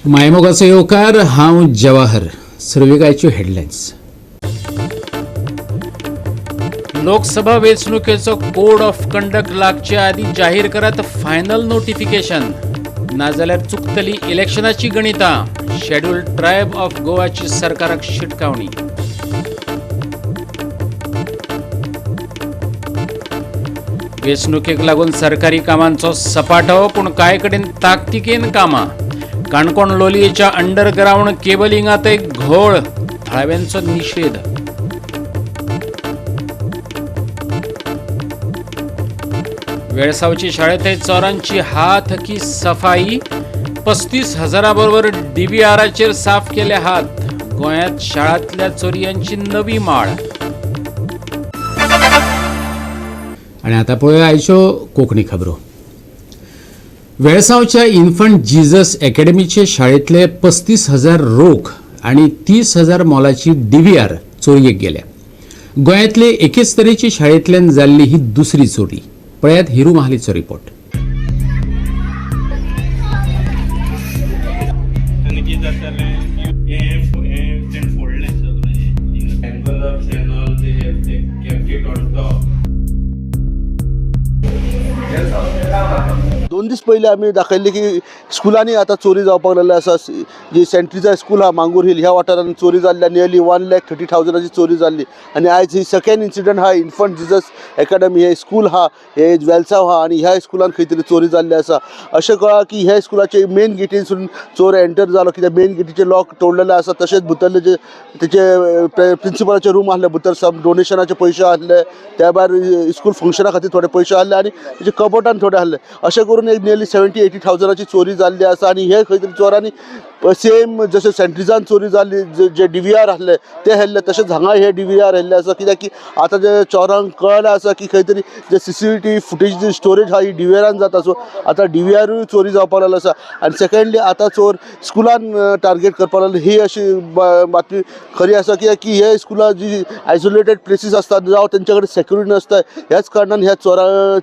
मायमोगाचो येवकार हांव जवाहर. सर्वेगायच्यो हेडलायन्स. लोकसभा वेंचणुकेचो कोड ऑफ कंडक्ट लागचे आदीं जाहीर करात फायनल नोटिफिकेशन. नाजाल्यार चुकतली इलेक्शनाची गणितां. शेड्यूल्ड ट्रायब ऑफ गोवाची सरकाराक शिटकावणी. वेंचणुकेक लागून सरकारी कामांचो सपाटो, पूण कांय कडेन ताकतिकेन कामां. काणकोण लोलयेच्या अंडरग्रावंड केबलिंगांतय घोळ. थळाव्यांचो निशेध. वेळसावची शाळेंतय चोरांची हात की सफाई. 35,000 बरोबर DVRचेर साफ केले हात. गोंयांत शाळांतल्या चोरयांची नवी माळ. आनी आतां पळोवया आयच्यो कोंकणी खबरो. वेळसावच्या इन्फंट जिजस अकॅडमीचे शाळेंतले 35,000 रोख आनी 30,000 मोलाची DVR चोरयेक गेल्या. गोंयांतले एकेच तरेची शाळेंतल्यान जाल्ली ही दुसरी चोरी. पळयात हिरू महालीचो रिपोर्ट. दोन दीस पयलीं आमी दाखयल्ली की स्कुलांनी आतां चोरी जावपाक लागली आसा. जी सेंट्रिजा स्कूल आहा मांगूर हिल ह्या वाठारांत चोरी जाल्ल्या नियरली 1,30,000ची चोरी जाल्ली. आनी आयज ही सेकंड इन्सिडंट आहा. इन्फंट जिजस अकॅडमी हे स्कूल आहा, हे वेलसाव आहा, आनी ह्या स्कुलान खंय तरी चोरी जाल्ली आसा. अशें कळ्ळां की ह्या स्कुलाचे मेन गेटीनसून चोर एंटर जालो, कित्याक मेन गेटीचे लॉक तोडलेले आसा. तशेंच भितरले जे तेचे प्रिंसिपलाचे रूम आसले, भितर सब डोनेशनाचे पयशे आसले, त्या भायर स्कूल फंक्शना खातीर थोडे पयशे आसले, आनी तेचे कबोर्डान थोडे आसले. अशें करून एक नियरली 70,000-80,000ची चोरी जाल्ली आसा. आनी हे खंय तरी चोरांनी सेम जशें सेंट्रिजान चोरी जाल्ली जे DVR आसले ते हेल्ले, तशेंच हांगा हे DVR हेल्ले आसा. कित्याक की आतां जे चोरांक कळ्ळें आसा की खंय तरी जे CCTV फुटेज जी स्टोरेज आहा ही DVRान जाता. सो आतां DVRूय चोरी जावपाक लागलो आसा. आनी सेकंडली आतां चोर स्कुलान टार्गेट करपाक लागले. ही अशी बातमी खरी आसा, कित्याक की हे स्कुलां जी आयसोलेटेड प्लेसीस आसतात जावं तेंचे कडेन सेक्युरिटी नासता, ह्याच कारणान ह्या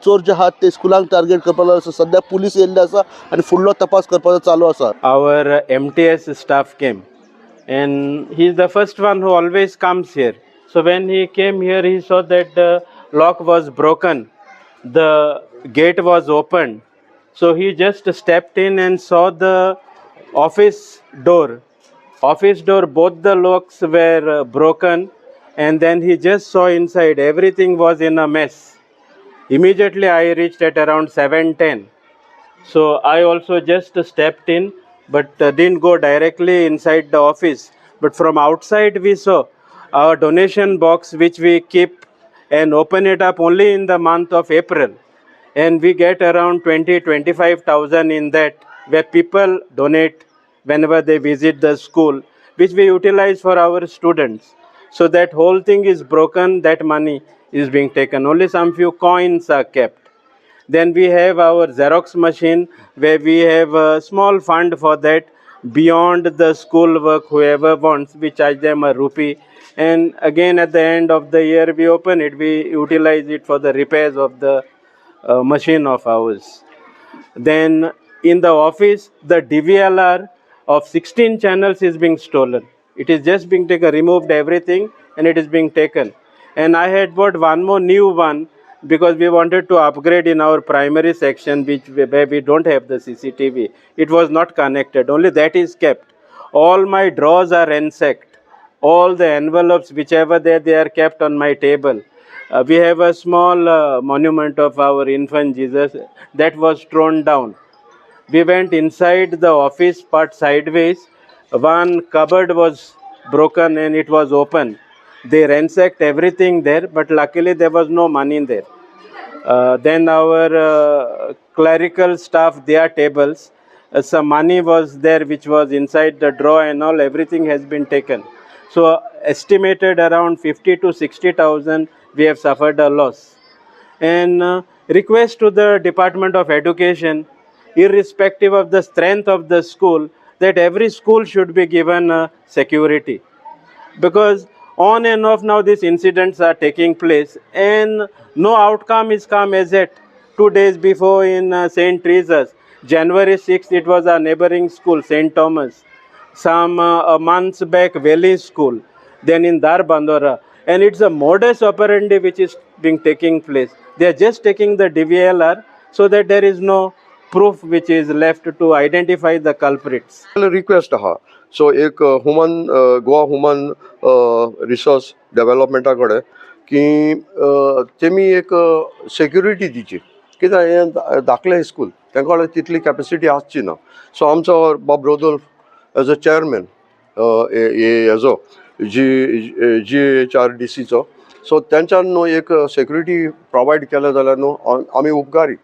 चोर जे आहात ते स्कुलांक टार्गेट करपाक लागले आसा. सद्या पुलीस येयल्ले आसा आनी फुडलो तपास करपाचो चालू आसा. Our MTS staff came, and he's the first one who always comes here. So when he came here, he saw that the lock was broken, the gate was opened. So he just stepped in and saw the office door. Both the locks were broken, and then he just saw inside. Everything was in a mess. Immediately I reached at around 7:10. So I also just stepped in, but didn't go directly inside the office. But from outside we saw our donation box, which we keep and open it up only in the month of April. And we get around 20-25,000 in that, where people donate whenever they visit the school, which we utilize for our students. So that whole thing is broken, that money is being taken. Only some few coins are kept. Then we have our Xerox machine, where we have a small fund for that. Beyond the school work, whoever wants, we charge them a rupee. And again, at the end of the year, we open it, we utilize it for the repairs of the machine of ours. Then in the office, the DVLR of 16 channels is being stolen. It is just being taken, removed everything, and it is being taken. And I had bought one more new one, because we wanted to upgrade in our primary section, where we don't have the CCTV. It was not connected, only that is kept. All my drawers are ransacked. All the envelopes, whichever they are kept on my table. We have a small monument of our infant Jesus that was thrown down. We went inside the office part sideways. One cupboard was broken and it was open. They ransacked everything there, but luckily there was no money in there. Then our clerical staff, their tables, some money was there which was inside the drawer and all, everything has been taken. So estimated around 50 to 60,000 we have suffered a loss. And request to the Department of Education, irrespective of the strength of the school, that every school should be given security. Because on and off now these incidents are taking place and no outcome is come as yet. 2 days before in St. Teresa's, January 6th, it was a neighboring school, St. Thomas. Some months back, Valley School. Then in Darbandora. And it's a modus operandi which is being taking place. They are just taking the DVLR so that there is no proof which is left to identify the culprits. Request आहा so एक Goa human resource डेव्हलपमेंटा कडेन की तेमी एक security दिची कित्याक हें धाकलें school तांकां कडेन तितली कॅपेसिटी आसची ना सो आमचो बाब रोदोल्फ एज अ चेअरमॅन हेजो GHRDCचो सो तेंच्यान न्हू एक सेक्युरिटी प्रोवायड केलें जाल्यार न्हू आमी उपकारी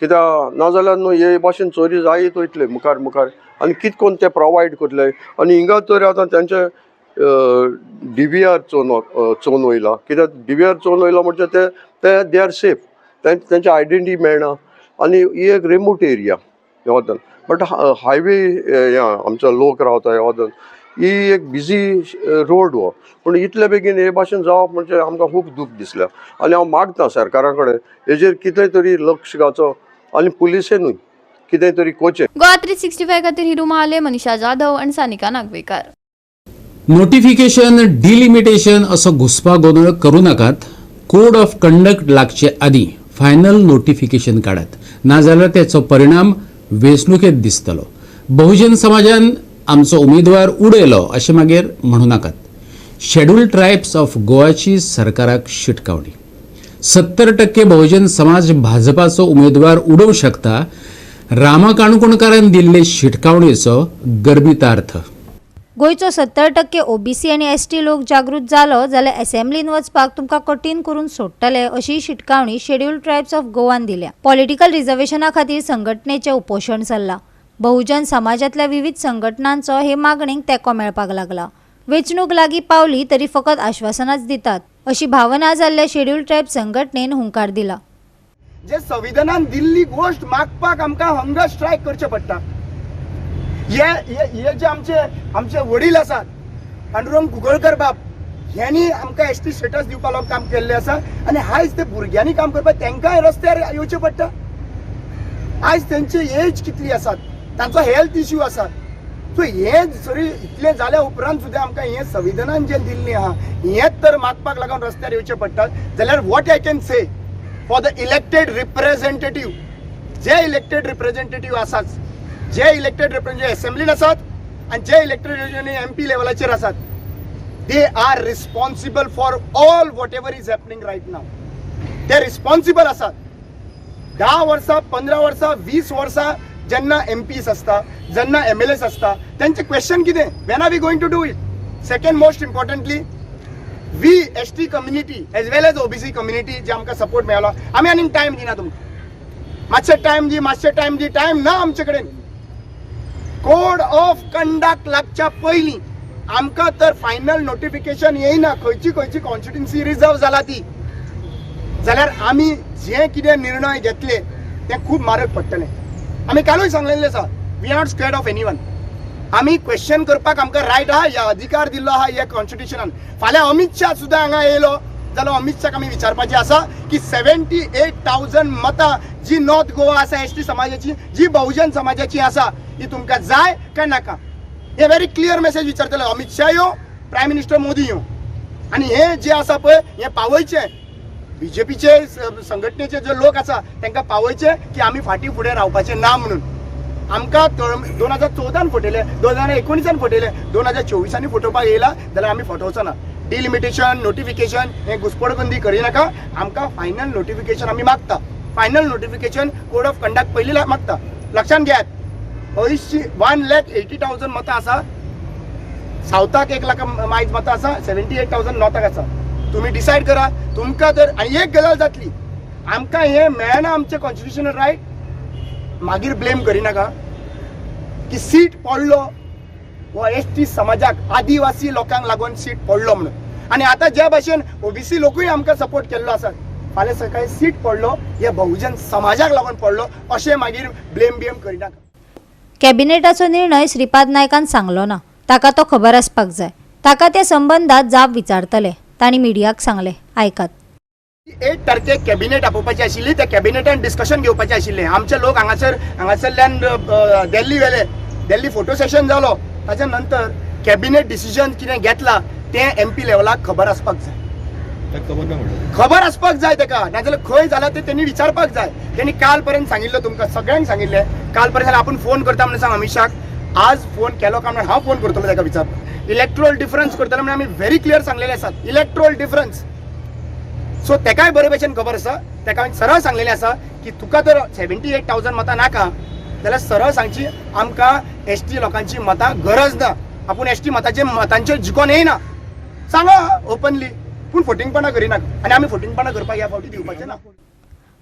कित्याक नाजाल्यार न्हू हे भाशेन चोरी जायत वयतले मुखार मुखार आनी कितें करून ते प्रोवायड करतले आनी हिंगा तर आतां तेंचे DVR चोवन वयला कित्याक DVR चोवन वयला म्हणजे ते दे आर सेफ तेंचे आयडेंटिटी मेळना आनी ही एक रिमोट एरिया हे वतन बट हायवे आमचो लोक रावता हे वतन ही एक बिजी रोड हो पूण इतले बेगीन हे भाशेन जावप म्हणजे आमकां खूब दूख दिसल्या आनी हांव मागता सरकारा कडेन हेजेर कितें तरी लक्ष घालचो आनी पुलिसेनूय कितें तरी कोचे. गोवा 365 खातीर हिरू महाले, मनीषा जाधव आणि सानिका नागवेकर. नोटिफिकेशन डिलिमिटेशन असो घुसपा गोंधळ करू नाकात. कोड ऑफ कंडक्ट लागचे आदी फायनल नोटिफिकेशन काडात नाजाल्यार त्याचो परिणाम वेंचणुकेत दिसतलो. बहुजन समाजान आमचो उमेदवार उडयलो अशें मागीर म्हणू नाकात. शेड्यूल्ड ट्रायब्स ऑफ गोवाची सरकाराक शिटकावणी. 70% बहुजन समाज भाजपाचो उमेदवार उडोवंक शकता. रामा काणकोणकारान दिल्ले शिटकावणेचो गर्भितार्थ. गोंयचो 70% OBC आनी ST लोक जागृत जालो जाल्यार असेंब्लीन वचपाक तुमकां कठीण करून सोडटले अशी शिटकावणी शेड्यूल्ड ट्रायब्स ऑफ गोवान दिल्या. पॉलिटिकल रिझर्वेशना खातीर संघटनेचें उपोशण चल्लां. बहुजन समाजातल्या विविध संघटनांचो हे मागणेक तेंको मेळपाक लागला. वेंचणूक लागीं पावली तरी फकत आश्वासनांच दितात अशी भावना जाल्ल्या शेड्यूल्ड ट्रायब संघटनेन हुंकार दिला. जे संविधानान दिल्ली गोष्ट मागपाक आमकां हंगर स्ट्रायक करचे पडटा. हे जे आमचे वडील आसात पांडुरंग कुंकळकर बाब ह्यांनी आमकां ST स्टेटस दिवपाक काम केल्लें आसा आनी आयज ते भुरग्यांनी काम करपाक तांकांय रस्त्यार येवचें पडटा. आयज तेंची एज कितली आसात, तांचो हेल्थ इश्यू आसा. सो हे सरी इतले जाल्या उपरांत सुद्दां आमकां हे संविधानान जे दिल्लें आहा हेंच तर मागपाक लागून रस्त्यार येवचें पडटा जाल्यार what I can say for the elected representative जे इलेक्टेड रिप्रेझेंटेटिव्ह आसात, जे इलेक्टेड रिप्रेझेंटेटिव्ह असेंब्लीन आसात आणि जे इलेक्टेड MP लेवलाचेर आसात, they are responsible for all whatever is happening right now. ते रिस्पॉन्सिबल आसात. 10 वर्सां 15 वर्सां 20 वर्सां जेन्ना MPs आसता जेन्ना MLAs आसता त्यांचे क्वेश्चन कितें when are we going to do it. Second most importantly we ST community as well as OBC community जे आमकां सपोर्ट मेळ्ळो आमी आनीक टायम दिना तुमकां. मातशे टायम दी टायम ना आमचे कडेन. कोड ऑफ कंडक्ट लागच्या पयलीं आमकां तर फायनल नोटिफिकेशन येयना खंयची कॉन्स्टिट्युएन्सी रिजर्व जाला ती जाल्यार आमी जे कितें निर्णय घेतले ते खूब म्हारग पडटले. आमी कालूय सांगलेलें आसा we are not scared of anyone. आमी क्वेश्चन करपाक आमकां रायट आहा या अधिकार दिल्लो आहा ह्या कॉन्स्टिट्युशनान. फाल्यां अमित शाह सुद्दां हांगा येयलो जाल्यार अमित शाहक आमी विचारपाचें आसा की 78,000 मतां जी नॉर्थ गोवा आसा ST समाजाची जी बहुजन समाजाची आसा ही तुमकां जाय काय नाका हे व्हेरी क्लियर मेसेज विचारतले. अमित शाह यो प्रायम मिनिस्टर मोदी यो आनी हे जे आसा पळय हे पावयचें BJPचे संघटनेचे जे लोक आसा तांकां पावयचे की आमी फाटीं फुडें रावपाचें ना म्हणून. आमकां 2014 फटयले, 2019 फटयले, 2024 फटोवपाक येयला जाल्यार आमी फटोवचो ना. डिलिमिटेशन नोटिफिकेशन हे घुसपडबंदी करिनाका. आमकां फायनल नोटिफिकेशन आमी मागता. Final notification code of conduct पयलीं मागता. लक्षात घेयात 1,80,000 मतां आसा. सावथाक 1 लाख मायज मतां आसा. 78,000 नॉर्थाक आसा. तुम्ही डिसाइड करा. तुमकां तर आनी एक गजाल जातली आमकां हे मेळना आमचे कॉन्स्टिट्युशनल रायट मागीर ब्लेम करिनाका की सीट पडलो वो ST समाजाक आदिवासी लोकांक लागून सीट पडलो म्हणून. आनी आतां ज्या भाशेन OBC लोकूय आमकां सपोर्ट केल्लो आसा फाल्यां सकाळी सीट पडलो हे बहुजन समाजाक लागून पडलो अशें मागीर ब्लेम करिनाका. कॅबिनेटाचो निर्णय श्रीपाद नायकान सांगलो ना. ताका तो खबर आसपाक जाय. ताका त्या संबंदात जाप विचारतले तांणी मिडियाक सांगले. आयकात. 8 कॅबिनेट आपोवपाची आशिल्ली, त्या कॅबिनेटान डिस्कशन घेवपाचें आशिल्लें. आमचे लोक हांगासरल्यान दिल्ली गेले, दिल्ली फोटो सेशन जालो. ताच्या नंतर कॅबिनेट डिसिजन कितें घेतला तें MP लेवलाक खबर आसपाक जाय. खबर आसपाक जाय ताका, नाजाल्यार खंय जाल्यार ते त्यांनी विचारपाक जाय. त्यांनी काल पर्यंत सांगिल्लें, तुमकां सगळ्यांक सांगिल्लें काल पर्यंत आपूण फोन करता म्हणून सांग अमित शाक. आज फोन केलो काय म्हणून हांव फोन करतलो ताका विचारपाक. इलेक्ट्रोल डिफरन्स करतलो म्हणून आमी व्हेरी क्लियर सांगलेले आसात, इलेक्ट्रोल डिफरन्स. सो तेकाय बरे भशेन खबर आसा. तेका हांवें सरळ सांगलेलें आसा की तुका जर 78,000 मतां नाका जाल्यार सरळ सांगची आमकां ST लोकांची मतां गरज ना. आपूण ST मतांचेर जिखोन येयना, सांगा ओपनली. पूण फोटिंगपणां करिनाका आनी आमी फोटिंगपणां करपाक ह्या फावटी दिवपाचें ना.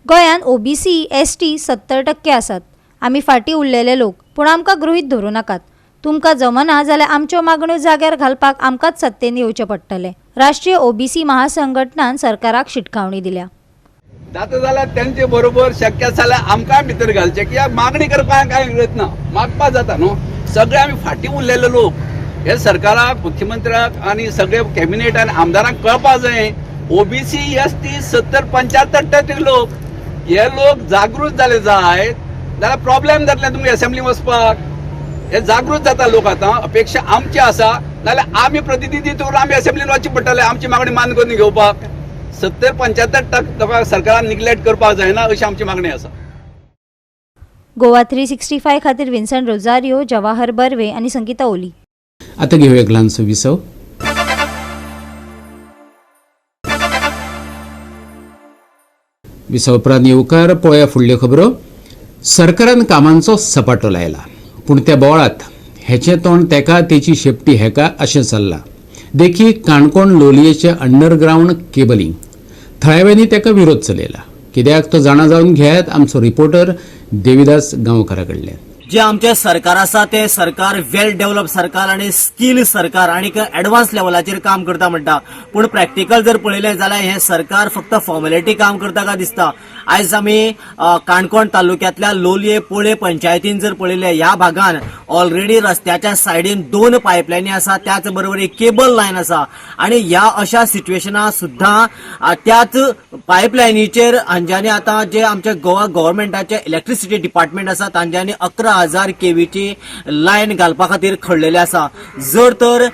गोंयांत OBC ST 70% आसात. आमी फाटीं उरलेले लोक, पूण आमकां गृहीत धरूं नाकात. तुमकां जमना जाल्यार आमच्यो मागण्यो जाग्यार घालपाक आमकांच सत्तेन येवचें पडटलें. राष्ट्रीय OBC महासंघटनान सरकाराक शिटकावणी दिल्या. जाता जाल्यार तेंचे बरोबर शक्य जाल्यार आमकां भितर घालचें, कित्याक मागणी करपाक कांय गरज ना, मागपा जाता न्हू. सगळे आमी फाटीं उरलेले लोक. हे सरकाराक, मुख्यमंत्र्याक आनी सगळे कॅबिनेट आनी आमदारांक कळपाक जाय OBC ST 70-75% लोक, हे लोक जागृत जाले जायत जाल्यार प्रॉब्लेम जातले तुमकां असेंब्ली वचपाक. हे जागृत जाता लोक आतां. अपेक्षा आमची आसा जाल्यार आमी प्रतिनिधी करून आमी असेंब्लीन वचचें पडटलें आमची मागणी मान करून घेवपाक. 70-75% सरकारान निग्लेक्ट करपाक जायना अशी आमची मागणी आसा. गोवा 365 खातीर विन्संट रोजारियो, जवाहर बर्वे आनी संगीता ओली. आता घेऊया एक ल्हानसो विसव. विसव उपरांत येवकार पळोवया फुडल्यो खबरो. सरकारान कामांचो सपाटो लायला, पूण त्या बोळात हेचें तोंड तेका तेची शेपटी हेका अशें चल्लां. देखीक काणकोण लोलयेचें अंडरग्रावंड केबलिंग थळाव्यांनी तेका विरोध चलयला. कित्याक तो जाणा जावन घेयात आमचो रिपोर्टर देविदास गांवकारा कडल्यान. जे आमचे सरकार आसा ते सरकार वेल डेव्हलप सरकार आणि स्किल सरकार आणि एडवान्स लेवलाचेर काम करता म्हणटा. पूण प्रॅक्टिकल जर पळयलें जाल्यार हे सरकार फक्त फॉर्मेलिटी काम करता काय दिसता. आयज आमी काणकोण तालुक्यांतल्या लोलये पोळे पंचायतीन जर पळयलें, ह्या भागान ऑलरेडी रस्त्याच्या सायडीन 2 पायपलायनी आसा, त्याच बरोबर एक केबल लायन आसा. आणि ह्या अशा सिच्युएशनात सुद्दां त्याच पायपलायनीचेर हांच्यांनी आतां जे आमचे गोवा गव्हर्मेंटाचे इलेक्ट्रिसिटी डिपार्टमेंट आसा तांच्यांनी 11,000 kV ची लायन घालपा खातीर खडलेले आसा. जर तर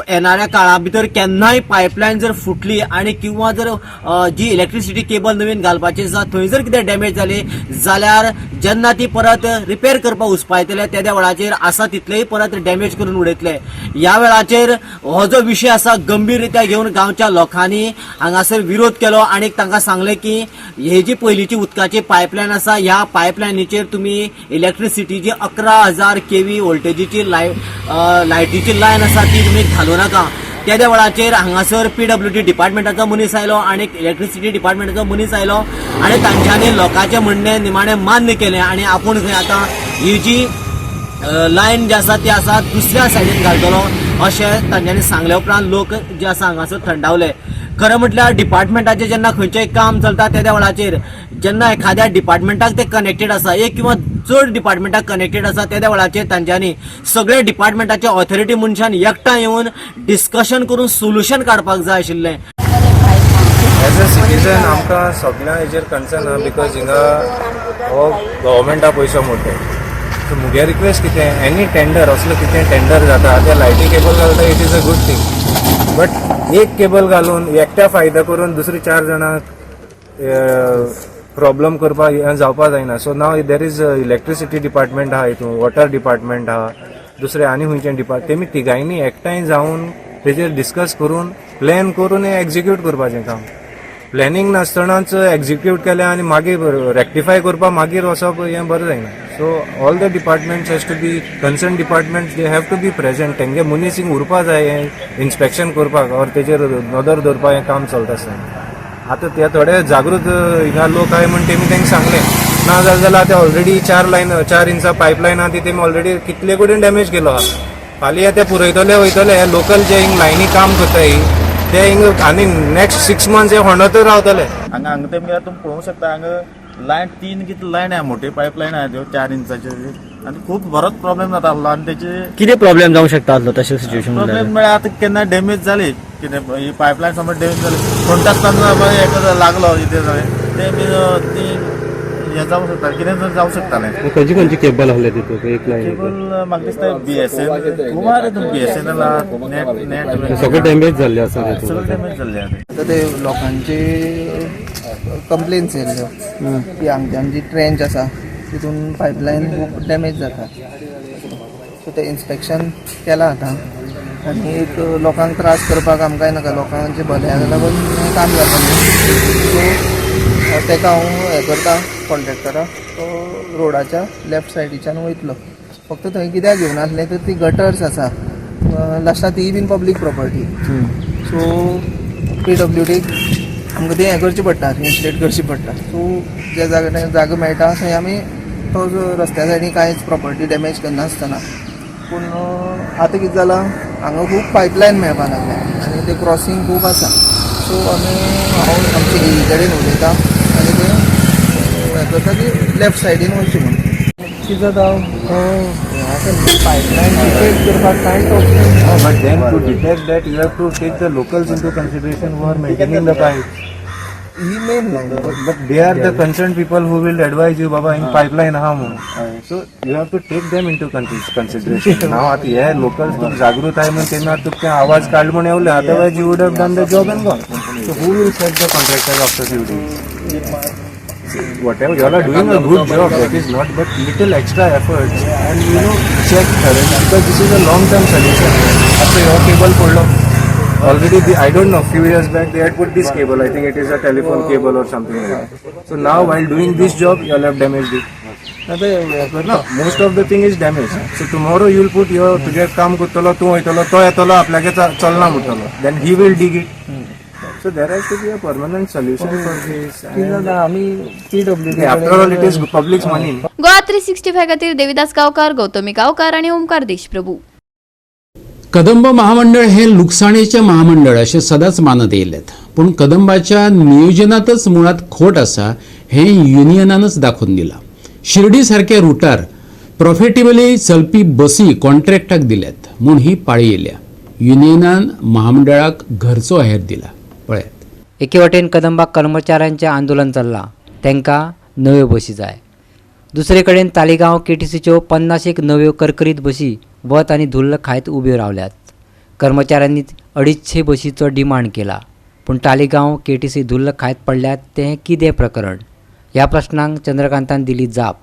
येणाऱ्या काळा भितर केन्नाय पायपलायन जर फुटली आणि किंवा जर जी इलेक्ट्रिसिटी केबल नवीन घालपाची आसा थंय जर कितें डॅमेज जाली जाल्यार जेन्ना ती परत रिपेर करपाक उसपायतले त्या वेळाचेर आसा तितलेय परत डॅमेज करून उडयतले. ह्या वेळाचेर हो जो विशय आसा गंभीररित्या घेवन गांवच्या लोकांनी हांगासर विरोध केलो आणि तांकां सांगले की हे जी पयलींची उदकाची पायपलायन आसा ह्या पायपलायनीचेर तुमी इलेक्ट्रिसिटी जी 11,000 kV वोल्टेजीची लायटीची लायन आसा ती तुमी घालूं नाका. त्या वेळाचेर हांगासर PWD डिपार्टमेंटाचो मनीस आयलो आणि इलेक्ट्रिसिटी डिपार्टमेंटाचो मनीस आयलो आणि तांच्यांनी लोकांचे म्हणणे निमाणें मान्य केलें आणि आपूण खंय आतां ही जी लायन जी आसा ती आसा दुसऱ्या सायडीन घालतलो अशें तांच्यांनी सांगले उपरांत लोक जे आसा हांगासर थंडावले. खरें म्हटल्यार डिपार्टमेंटाचें जेन्ना खंयचेंय काम चलता त्या वेळाचेर जेन्ना एखाद्या डिपार्टमेंटाक ते कनेक्टेड आसा, एक किंवा चड डिपार्टमेंटाक कनेक्टेड आसा त्या वेळाचेर तांच्यांनी सगळे डिपार्टमेंटाच्या ऑथॉरिटी मनशान एकठांय येवन डिस्कशन करून सोल्युशन काडपाक जाय आशिल्लें. एज अ सिटीजन आमकां सगळ्या हेजेर कन्सर्न आहा बिकॉज हिंगा हो गव्हर्मेंटा पयसो मोडटा. सो मुगे रिक्वेस्ट कितें एनी टेंडर असलो कितें टेंडर जाता त्या लायटी केबल घालता it is a good thing. But एक केबल घालून एकट्या फायदा करून दुसरी 4 जाणांक प्रॉब्लम करपाक जावपा जायना. So now there is electricity department आहा, हितून वॉटर डिपार्टमेंट आहा, दुसरे आनी खंयचे डिपार्टमेंट, तेमी तिगांयनी एकठांय जावन तेजेर डिस्कस करून प्लॅन करून एक्झिक्यूट करपाचें काम. प्लॅनिंग नासतनाच एक्झिक्यूट केलें आनी मागीर रेक्टिफाय करपाक मागीर वचप हें बरें जायना. So all the departments has to be concern departments they have to be present. तेंगे मनीस हिंग उरपा जाय हें इन्स्पेक्शन करपाक और तेजेर नदर दवरपाक हें काम चलता आसतना. आतां ते थोडे जागृत हिंगा लोक आहाय म्हण तेमी तांकां सांगलें ना जाल्यार ते ऑलरेडी 4 इंचा पायपलायन आहा ती तेमी ऑलरेडी कितले कडेन डॅमेज केलो आहा. फाल्यां ते पुरयतले वयतले हे लोकल जे हिंग लायनी काम करताय ते हिंग आनी नेक्स्ट 6 months हे होंडोतच रावतले. हांगा तेमी तुमी पळोवंक शकता हांगा लायन 3 किती लायन आहे, मोठी पाईपलाईन आहे त्यो 4 इंचाची आणि खूप बरोच प्रॉब्लेम जाता आसलो आणि त्याचे किती प्रॉब्लेम जावंक शकता आसलो तशें सिच्युएशन प्रॉब्लेम म्हळ्यार आतां केन्ना डॅमेज जाली कितें ही पायपलायन समज डॅमेज जाली कोणताच एक लागलो इथे ते ती हे जावंक शकता कितें जर जावंक शकतालें. खंयची केबल आहले तितून एक केबल म्हाका दिसता BSNL कुमार BSNL नेट सगळे डॅमेज जाल्ले आसा सगळे डॅमेज जाल्ले आसा. आता ते लोकांचे कंप्लेन्स येयल्ल्यो की आमची ट्रेंच आसा तितून पायपलायन खूब डॅमेज जाता. सो ते इन्स्पेक्शन केलां आतां आनी एक लोकांक त्रास करपाक आमकांय नाका, लोकांचे भल्या लागून काम जाता. सो ताका हांव हें करता कॉन्ट्रॅक्टराक, तो रोडाच्या लेफ्ट सायडीच्यान वयतलो. फक्त थंय कित्याक घेवन आसलें तर ती गटर्स आसा लास्टाक ती बीन पब्लीक प्रॉपर्टी. सो PWDक आमकां तें हें करचें पडटा, इन्स्टेट करची पडटा. सो ज्या जागो मेळटा थंय आमी तो रस्त्या सायडीन कांयच प्रॉपर्टी डॅमेज करनासतना. पूण आतां कितें जालां हांगा खूब पायपलायन मेळपा लागल्या आनी ते क्रॉसींग खूब आसा. सो हांव आमचे एरी कडेन उलयतां आनी ते हें करता की लेफ्ट सायडीन वयचें म्हणून. कितें जाता पायपलायन डिटेक्ट करपाक कांयच ऑप्शन ना. But then to detect that you have to take the locals into consideration who are maintaining the pipe. ही main line. But they are the concerned people who will advise you, Baba, in pipeline ha म्हणून. So you have to take them into consideration. Now आता हे locals तुम जागृत आहे म्हणून त्यांना तुका आवाज काढ म्हणून Yewale, otherwise you would have done the job and gone. So who will set the contractors after duty? Whatever you all are doing a good job, that is not, but little extra efforts and check thoroughly because this is a long term solution. After your cable पडलो already I don't know, few years back they had put this cable, I think it is a telephone cable or something like that. So now while doing this job you all have damaged it. No, most of the thing is damaged. So tomorrow you will put your तुझे काम करतलो तू वयतलो तो येतलो आपल्यागे चलना म्हणटलो, then he will dig it. So there has to be a permanent solution for this. आमी PWD After all it is public's money. Goa 365 खातीर देविदास गांवकार, गौतमी गांवकार आणि ओमकार देशप्रभू. कदंब महामंडळ हे लुकसाणीचे महामंडळ असे सदांच मानत येयलेत, पण कदंबाच्या नियोजनातच मुळात खोट आसा हे युनियनानच दाखवून दिला. शिर्डी सारख्या रुटार प्रॉफिटेबली चलपी बसी कॉन्ट्रॅक्टाक दिल्यात म्हूण ही पाळी येयल्या. युनियनान महामंडळाक घरचो हेर दिला. पळयात. एके वटेन कदंबा कर्मचाऱ्यांचें आंदोलन चल्लां, तांकां नव्यो बसी जाय. दुसरे कडेन तालिगांव KTCच्यो 50 नव्यो करकरीत बसी वत आनी धुल्ल खायत उब्यो रावल्यात. कर्मचाऱ्यांनी 250 बसीचो डिमांड केला, पूण तालिगांव KTC धुल्ल खायत पडल्यात. तें कितें प्रकरण? ह्या प्रश्नांक चंद्रकांतान दिली जाप.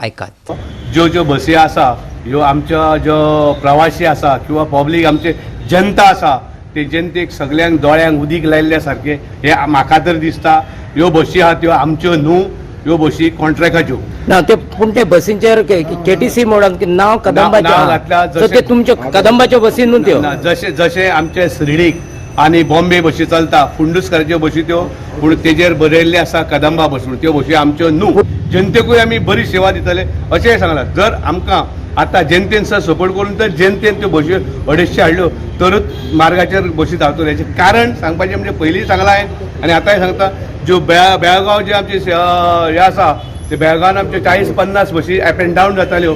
ऐकात. ज्यो बसी आसा ह्यो आमच्या ज्यो प्रवासी आसा किंवा पब्लीक आमचे जनता आसा ते जनतेक सगळ्यांक दोळ्यांक उदीक लायल्ल्या सारखे हे म्हाका तर दिसता. ह्यो बसी आहा त्यो आमच्यो न्हू, ह्यो बसी कॉन्ट्रॅक्टाच्यो ना. ते पूण ते बसींचेर KTC म्हणून नांव कदंबाचें, ते तुमच्यो कदंबाच्यो बसी न्हू त्यो. जशे जशे आमचे शिर्डीक आनी बॉम्बे बसी चलता, कुंडूसकराच्यो बसी त्यो, पूण तेजेर बरयल्ले आसा कदंबा बस म्हणून. त्यो बसी आमच्यो न्हू. जनतेकूय आमी बरी सेवा दितले अशेंय सांगलां. जर आमकां आतां जनतेन सपोर्ट करून तर जनतेन त्यो बसी 250 हाडल्यो तरच मार्गाचेर बसी धांवतल्यो. हेचें कारण सांगपाचें म्हणजे पयलीं सांगलां हांवें आनी आतांय सांगता. ज्यो बेळगांव जे आमचे हे आसा ते बेळगांवान आमच्यो 40-50 बसी अप एंड डावन जाताल्यो.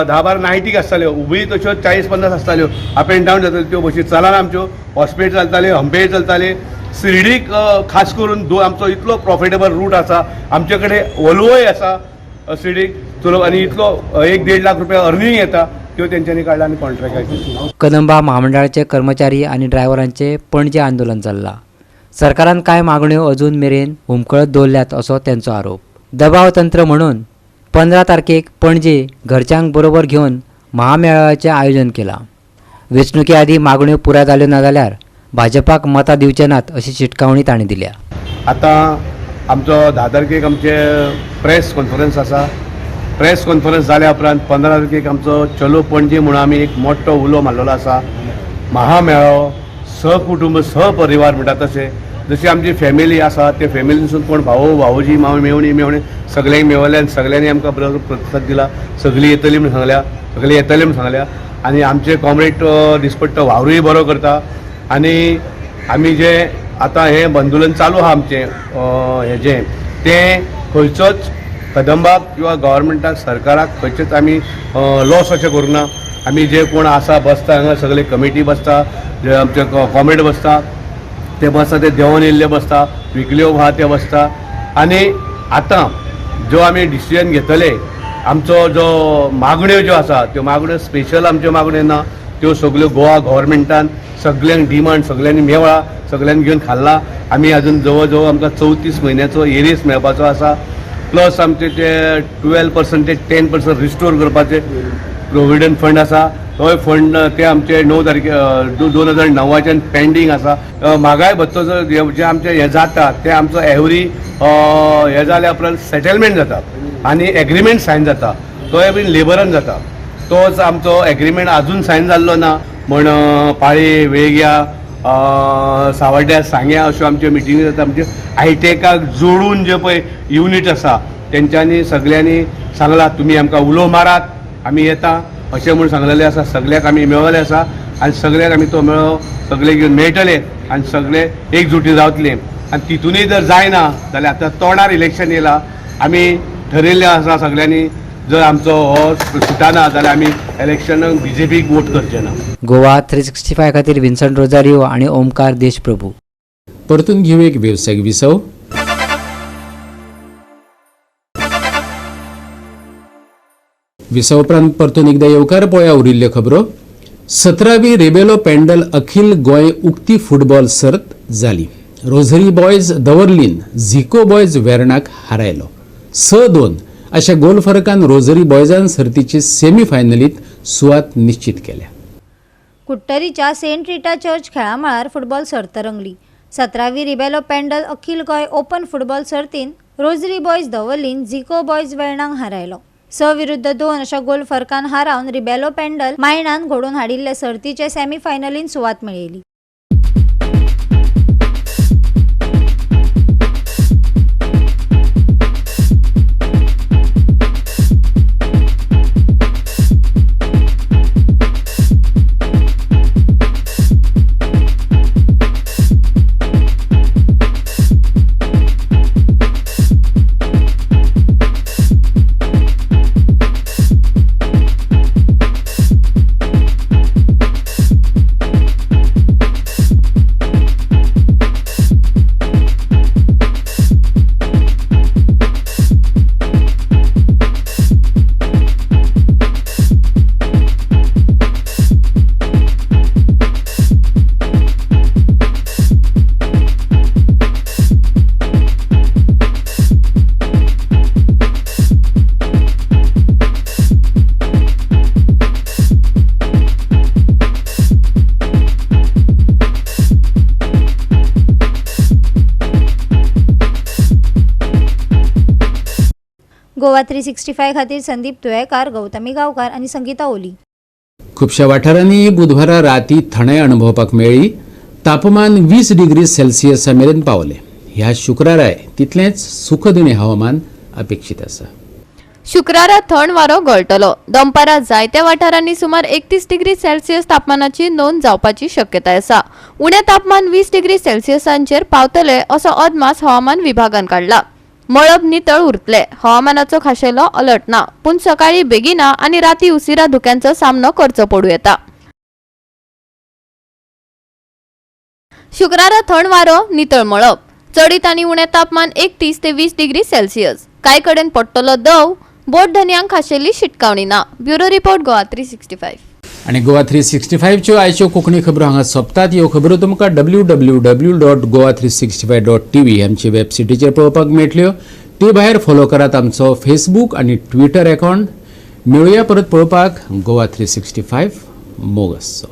10-12 नायटीक आसताल्यो, उबी तश्यो 40-50 आसताल्यो अप एंड डावन जाताल्यो. त्यो बसी चलना आमच्यो. हॉस्पिटल चलताले, हंपे चलताले. शिर्डीक खास करून आमचो इतलो प्रॉफिटेबल रूट आसा. आमचे कडेन वल्वोय आसा शिर्डीक चलो आनी इतलो 1-1.5 लाख रुपया अर्निंग येता. त्यो तेंच्यांनी काडला आनी कॉन्ट्रॅक्टाची. कदंबा महामंडळाचे कर्मचारी आणि ड्रायव्हरांचे पणजे आंदोलन चल्लां. सरकारान कांय मागण्यो अजून मेरेन हुमकळत दवरल्यात असो त्यांचो आरोप. दबाव तंत्र म्हणून 15 तारखेक पणजे घरच्यांक बरोबर घेवन महामेळाव्याचें आयोजन केलां. वेंचणुके आदी मागण्यो पुराय जाल्यो ना जाल्यार भाजपाक मतां दिवचे नात अशी शिटकावणी तांणी दिल्या. आतां आमचो 10 तारखेक आमचे प्रेस कॉन्फरन्स आसा. प्रेस कॉन्फरन्स जाल्या उपरांत 15 तारखेक आमचो चलो पणजे म्हणून आमी एक मोठो उलो मारलेलो आसा. महामेळावो सहकुटुंब सहपरिवार म्हणटा तशें. जशी आमची फॅमिली आसा ते फॅमिलीसून कोण भावोजी मेवणी सगळ्यांक मेवल्यान सगळ्यांनी आमकां बरोबर प्रतिसाद दिला. सगळीं येतली म्हणून सांगल्या आनी आमचे कॉम्रेड दिसपट्टो वावरूय बरो करता. आनी आमी जे आतां हें आंदोलन चालू आहा आमचें हेजें ते खंयचोच कदंबाक किंवा गव्हर्मेंटाक सरकाराक खंयचेच आमी लॉस अशें करूंक ना. आमी जे कोण आसा बसता हांगा सगळे कमिटी बसता, जे आमचे कॉमेट बसता ते बसता, ते देंवन येयल्ले बसता, विकल्यो आहा ते बसता. आनी आतां जो आमी डिसिजन घेतले, आमचो जो मागण्यो ज्यो आसा त्यो मागण्यो स्पेशल आमच्यो मागण्यो ना, त्यो सगळ्यो गोवा गव्हर्मेंटान सगळ्यांक डिमांड सगळ्यांनी मेवळा, सगळ्यांनी घेवन खाल्ला. आमी अजून जवळ जवळ आमकां 34 म्हयन्याचो एरियस मेळपाचो आसा. प्लस आमचे ते 12% ते 10% रिस्टोर करपाचे प्रोविडंट फंड आसा. तो फंड ते आमचे 9 तारखे 2009च्यान पेंडींग आसा. म्हागाय भत्तो जे आमचे हे जाता ते आमचो एवरी हे जाल्या उपरांत सेटलमेंट जाता आनी एग्रीमेंट सायन जाता, तोय बीन लेबरान जाता. तोच आमचो एग्रीमेंट अजून सायन जाल्लो ना. म्हण पाळी, वेळग्या, सावड्ड्या, सांग्या अश्यो आमच्यो मिटिंगी जाता. आमचे हायटेकाक जोडून जे पळय युनीट आसा तेंच्यांनी सगळ्यांनी सांगलां तुमी आमकां उलो मारात, आमी येता अशें म्हूण सांगलेलें आसा. सगळ्याक आमी मेळ्ळेले आसा आनी सगळ्याक आमी तो मेळो सगळे घेवन मेळटले आनी सगळे एकजुटी जावतले. आनी तितूनय जर जायना जाल्यार आतां तोंडार इलेक्शन येयलां, आमी ठरयिल्लें आसा सगळ्यांनी जर आमचो हो सुटाना जाल्यार आमी इलेक्शनाक BJPक वोट करचे ना. गोवा 365 खातीर विन्संट रोजारियो आणि ओमकार देशप्रभू. परतून घेऊ एक व्यावसायिक विसव. विसव उपरांत परतून एकदा येवकार पळोवया उरिल्ल्यो खबरो. 17वी रेबेलो पेंडल अखिल गोंय उक्ती फुटबॉल सर्त जाली. रोझरी बॉयज दवर्लीन झिको बॉयज वेर्णाक हारयलो. 6-2 अशा गोल फरकान रोझरी बॉयजान सर्तीची सेमी फायनलीत सुवात निश्चित केल्या. कुट्टरीच्या सेंट रिटा चर्च खेळामळार फुटबॉल सर्त रंगली. 17वी रिबेलो पेंडल अखिल गोंय ओपन फुटबॉल सर्तीन रोझरी बॉयज दवर्लीन झिको बॉयज वेर्णाक हारयलो. 6-2 अशा गोल फरकान हारावन रिबेलो पेंडल मायणान घडोवन हाडिल्ले सर्तीचे सेमी फायनलीन सुवात मेळयली. गोवा 365 खातीर संदीप तुयेकार, गौतमी गांवकार आनी संगीता ओली. खुबशा वाठारांनी बुधवारा राती थंडाय अणभवपाक मेळ्ळी. तापमान 20 डिग्री सेल्सियसा मेरेन पावले. ह्या शुक्राराय तितलेंच सुखदिणी हवामान अपेक्षित आसा. शुक्रारा थंड वारो गळटलो. दनपारा जायत्या वाठारांनी सुमार 31 डिग्री सेल्सियस तापमानाची नोंद जावपाची शक्यताय आसा. उणें तापमान 20 डिग्री सेल्सियसांचेर पावतले असो अदमास हवामान विभागान काडला. मळब नितळ उरतले. हवामानाचो खाशेलो अलर्ट ना, पूण सकाळी बेगिना आनी राती उशिरा धुक्यांचो सामनो करचो पडू येता. शुक्रारा थंड वारो, नितळ मळब. चडीत आनी उणें तापमान 31 ते 20 डिग्री सेल्सियस. कांय कडेन पडटलो दव. बोट धन्यांक खाशेली शिटकावणी ना. Bureau report Goa 365. आणि गोवा 365 च्यो आयच्यो कोंकणी खबरो हांगा सोंपतात. ह्यो खबरो तुमकां www.goa365.tv आमचे वेबसायटीचेर पळोवपाक मेळटल्यो. ते भायर फॉलो करात आमचो फेसबूक आनी ट्विटर अकाउंट. मेळुया परत पळोवपाक गोवा 365 मोगसो.